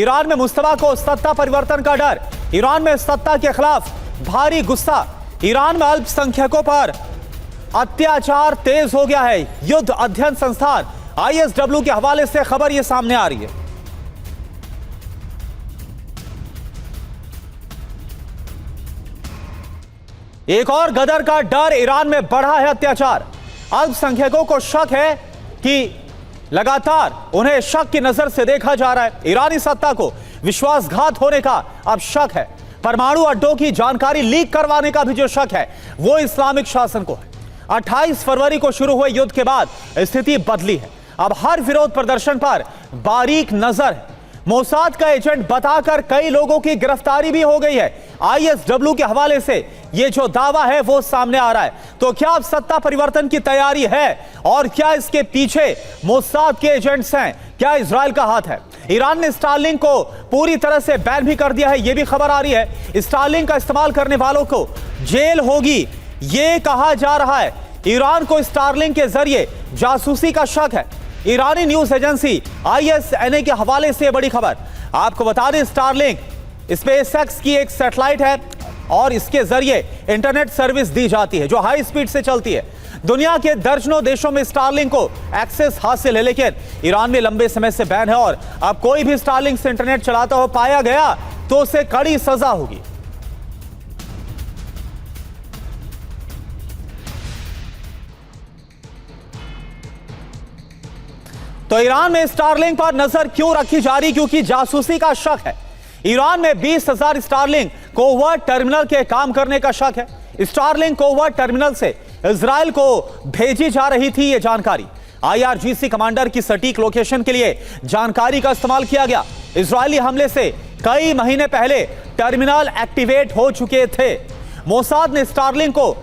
Iran में मुस्तफा को सत्ता परिवर्तन का डर, ईरान में सत्ता के खिलाफ भारी गुस्सा, ईरान में अल्पसंख्यकों पर अत्याचार तेज हो गया है। युद्ध अध्ययन संस्थान ISW के हवाले से खबर यह सामने आ रही है। एक और गदर का डर, ईरान में बढ़ा है अत्याचार। अल्पसंख्यकों को शक है कि लगातार उन्हें शक की नजर से देखा जा रहा है। ईरानी सत्ता को विश्वासघात होने का अब शक है। परमाणु अड्डों की जानकारी लीक करवाने का भी जो शक है वो इस्लामिक शासन को है। 28 फरवरी को शुरू हुए युद्ध के बाद स्थिति बदली है। अब हर विरोध प्रदर्शन पर बारीक नजर है। मोसाद का एजेंट बताकर कई लोगों की गिरफ्तारी भी हो गई है। ISW के हवाले से यह जो दावा है वो सामने आ रहा है। तो क्या अब सत्ता परिवर्तन की तैयारी है और क्या इसके पीछे मोसाद के एजेंट्स हैं? क्या इजराइल का हाथ है? ईरान ने स्टारलिंक को पूरी तरह से बैन भी कर दिया है, यह भी खबर आ रही है। स्टारलिंक का इस्तेमाल करने वालों को जेल होगी, यह कहा जा रहा है। ईरान को स्टारलिंक के जरिए जासूसी का शक है। ईरानी न्यूज एजेंसी ISNA के हवाले से बड़ी खबर आपको बता दें, स्टारलिंक स्पेसएक्स की एक सैटेलाइट है और इसके जरिए इंटरनेट सर्विस दी जाती है जो हाई स्पीड से चलती है। दुनिया के दर्जनों देशों में स्टारलिंक को एक्सेस हासिल है, लेकिन ईरान में लंबे समय से बैन है और अब कोई भी स्टारलिंक से इंटरनेट चलाता हो पाया गया तो उसे कड़ी सजा होगी। तो ईरान में स्टारलिंक पर नजर क्यों रखी जा रही? क्योंकि जासूसी का शक है। ईरान में 20,000 स्टारलिंक कोवर्ट टर्मिनल के काम करने का शक है। स्टारलिंक कोवर्ट टर्मिनल से इजराइल को भेजी जा रही थी यह जानकारी। IRGC कमांडर की सटीक लोकेशन के लिए जानकारी का इस्तेमाल किया गया। इजरायली हमले से कई महीने पहले टर्मिनल एक्टिवेट हो चुके थे। मोसाद ने स्टारलिंक को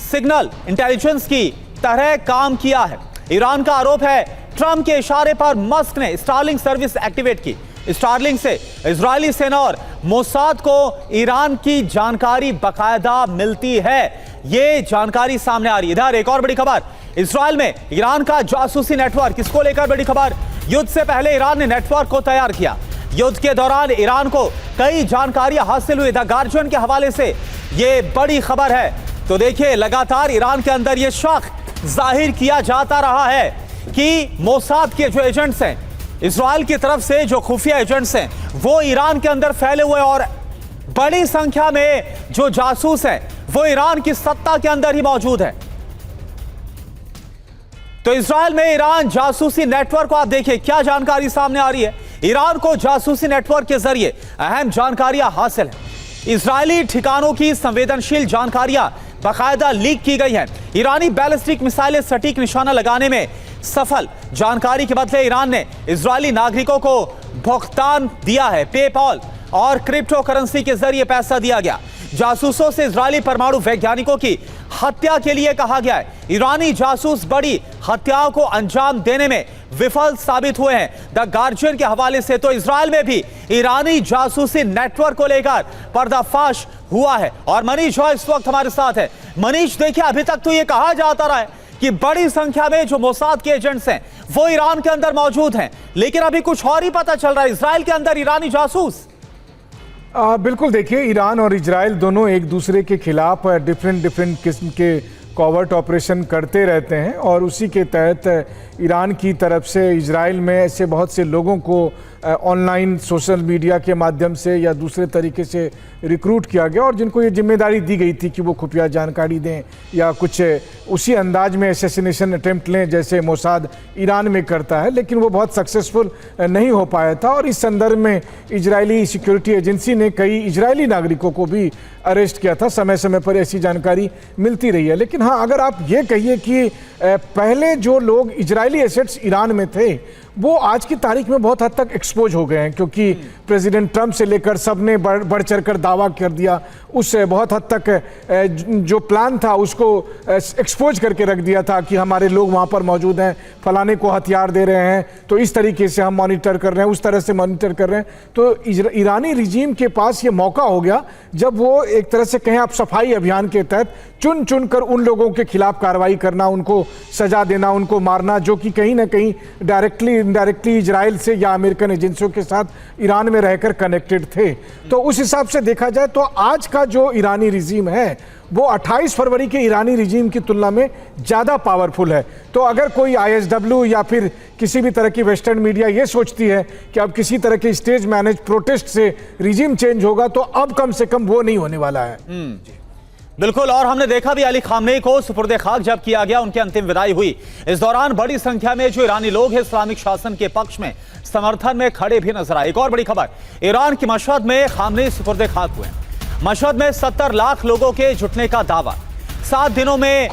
सिग्नल इंटेलिजेंस की तरह काम किया है। ईरान का आरोप है ट्रंप के इशारे पर मस्क ने स्टारलिंक सर्विस एक्टिवेट की। स्टारलिंक से इजरायली सेना और मोसाद को ईरान की जानकारी बकायदा मिलती है। यह जानकारी सामने आ रही है। इधर एक और बड़ी खबर, इजराइल में ईरान का जासूसी नेटवर्क, इसको लेकर बड़ी खबर। युद्ध से पहले ईरान ने नेटवर्क को तैयार किया। युद्ध के दौरान ईरान को कई जानकारियां हासिल हुई। द गार्जियन के हवाले से यह बड़ी खबर है। तो देखिए, लगातार ईरान के अंदर यह शक जाहिर किया जाता रहा है कि मोसाद के जो एजेंट्स हैं, इजराइल की तरफ से जो खुफिया एजेंट्स हैं, वो ईरान के अंदर फैले हुए और बड़ी संख्या में जो जासूस हैं वो ईरान की सत्ता के अंदर ही मौजूद हैं। तो इजराइल में ईरान जासूसी नेटवर्क को आप देखिए क्या जानकारी सामने आ रही है। ईरान को जासूसी नेटवर्क के जरिए अहम जानकारियां हासिल है। इजरायली ठिकानों की संवेदनशील जानकारियां बाकायदा लीक की गई हैं। ईरानी बैलिस्टिक मिसाइलें सटीक निशाना लगाने में सफल। जानकारी के बदले ईरान ने इजरायली नागरिकों को भुगतान दिया है। पेपॉल और क्रिप्टो करेंसी के जरिए पैसा दिया गया। जासूसों से इजरायली परमाणु वैज्ञानिकों की हत्या के लिए कहा गया है। ईरानी जासूस बड़ी हत्याओं को अंजाम देने में विफल साबित हुए हैं। द गार्जियन के हवाले से तो इजराइल में भी ईरानी जासूसी नेटवर्क को लेकर पर्दाफाश हुआ है। और मनीष जो इस वक्त हमारे साथ है। मनीष, देखिए, अभी तक तो यह कहा जाता रहा है कि बड़ी संख्या में जो मोसाद के एजेंट्स हैं वो ईरान के अंदर मौजूद हैं, लेकिन अभी कुछ और ही पता चल रहा है, इजराइल के अंदर ईरानी जासूस। बिल्कुल, देखिए, ईरान और इजराइल दोनों एक दूसरे के खिलाफ डिफरेंट किस्म के कॉवर्ट ऑपरेशन करते रहते हैं और उसी के तहत ईरान की तरफ से इजराइल में ऐसे बहुत से लोगों को ऑनलाइन सोशल मीडिया के माध्यम से या दूसरे तरीके से रिक्रूट किया गया और जिनको ये जिम्मेदारी दी गई थी कि वो खुफिया जानकारी दें या कुछ उसी अंदाज में असैसिनेशन अटेम्प्ट लें जैसे मोसाद ईरान में करता है, लेकिन वो बहुत सक्सेसफुल नहीं हो पाया था। और इस संदर्भ में इजरायली सिक्योरिटी एजेंसी ने कई इजरायली नागरिकों को भी अरेस्ट किया था। समय समय पर ऐसी जानकारी मिलती रही है। लेकिन हाँ, अगर आप ये कहिए कि पहले जो लोग इजरायली एसेट्स ईरान में थे वो आज की तारीख में बहुत हद तक एक्सपोज हो गए हैं, क्योंकि प्रेसिडेंट ट्रंप से लेकर सब ने बढ़ चढ़कर दावा कर दिया। उससे बहुत हद तक जो प्लान था उसको एक्सपोज करके रख दिया था कि हमारे लोग वहाँ पर मौजूद हैं, फलाने को हथियार दे रहे हैं, तो इस तरीके से हम मॉनिटर कर रहे हैं, उस तरह से मॉनिटर कर रहे हैं। तो ईरानी रिजीम के पास ये मौका हो गया जब वो एक तरह से कहें आप सफाई अभियान के तहत चुन कर उन लोगों के खिलाफ कार्रवाई करना, उनको सजा देना, उनको मारना, जो कि कहीं ना कहीं डायरेक्टली इनडायरेक्टली इजराइल से या अमेरिकन एजेंसियों के साथ ईरान में रहकर कनेक्टेड थे। तो उस हिसाब से देखा जाए तो आज का जो ईरानी रिजीम है वो 28 फरवरी के ईरानी रिजीम की तुलना में ज़्यादा पावरफुल है। तो अगर कोई ISW या फिर किसी भी तरह की वेस्टर्न मीडिया ये सोचती है कि अब किसी तरह के स्टेज मैनेज प्रोटेस्ट से रिजीम चेंज होगा, तो अब कम से कम वो नहीं होने वाला है। बिल्कुल। और हमने देखा भी अली खामनेई को सुपुर्द खाक जब किया गया, उनकी अंतिम विदाई हुई। इस दौरान बड़ी संख्या में जो ईरानी लोग हैं इस्लामिक शासन के पक्ष में समर्थन में खड़े भी नजर आए। एक और बड़ी खबर, ईरान की मशहद में खामनेई सुपुर्द खाक हुए। मशहद में 70 लाख लोगों के जुटने का दावा, 7 दिनों में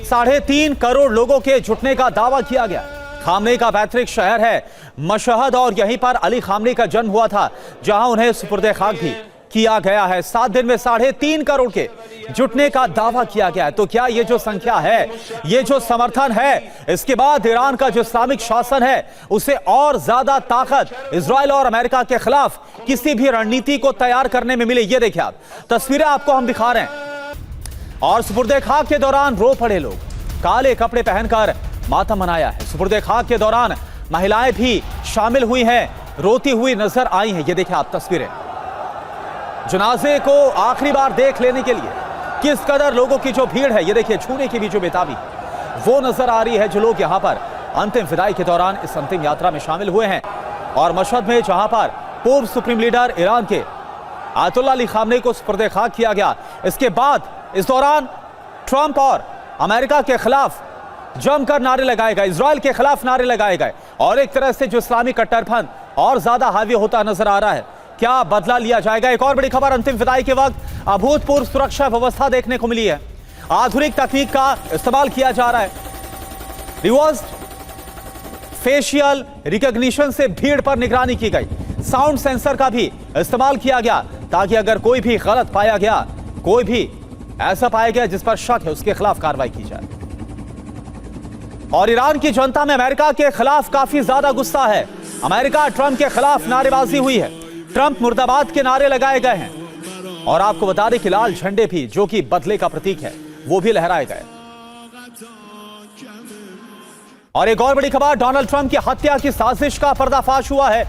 3.5 करोड़ लोगों के जुटने का दावा किया गया। खामनेई का पैतृक शहर है मशहद और यहीं पर अली खामनेई का जन्म हुआ था, जहां उन्हें सुपुर्द खाक भी किया गया है। 7 दिन में 3.5 करोड़ के जुटने का दावा किया गया है। तो क्या ये जो संख्या है, ये जो समर्थन है, इसके बाद ईरान का जो इस्लामिक शासन है उसे और ज्यादा ताकत इजराइल और अमेरिका के खिलाफ किसी भी रणनीति को तैयार करने में मिले। ये देखिए आप तस्वीरें आपको हम दिखा रहे हैं। और सुपुर्द खाक के दौरान रो पड़े लोग, काले कपड़े पहनकर मातम मनाया है। सुपुर्द खाक के दौरान महिलाएं भी शामिल हुई हैं, रोती हुई नजर आई हैं। ये देखिए आप तस्वीरें, जनाजे को आखिरी बार देख लेने के लिए किस कदर लोगों की जो भीड़ है, ये देखिए छूने की भी जो बेताबी वो नजर आ रही है। जो लोग यहां पर अंतिम विदाई के दौरान इस अंतिम यात्रा में शामिल हुए हैं। और मशहद में जहां पर पूर्व सुप्रीम लीडर ईरान के आयतुल्लाह अली खामनेई को सुपुर्द खाक किया गया, इसके बाद इस दौरान ट्रंप और अमेरिका के खिलाफ जमकर नारे लगाए गए, इजराइल के खिलाफ नारे लगाए गए और एक तरह से जो इस्लामी कट्टरपंथ और ज्यादा हावी होता नजर आ रहा है। क्या बदला लिया जाएगा? एक और बड़ी खबर, अंतिम विदाई के वक्त अभूतपूर्व सुरक्षा व्यवस्था देखने को मिली है। आधुनिक तकनीक का इस्तेमाल किया जा रहा है। रिवर्स फेशियल रिकॉग्निशन से भीड़ पर निगरानी की गई। साउंड सेंसर का भी इस्तेमाल किया गया ताकि अगर कोई भी गलत पाया गया, कोई भी ऐसा पाया गया जिस पर शक है, उसके खिलाफ कार्रवाई की जाए। और ईरान की जनता में अमेरिका के खिलाफ काफी ज्यादा गुस्सा है। अमेरिका ट्रंप के खिलाफ नारेबाजी हुई है, ट्रंप मुर्दाबाद के नारे लगाए गए हैं। और आपको बता दें कि लाल झंडे भी, जो कि बदले का प्रतीक है, वो भी लहराए गए। और एक और बड़ी खबर, डोनाल्ड ट्रंप की हत्या की साजिश का पर्दाफाश हुआ है।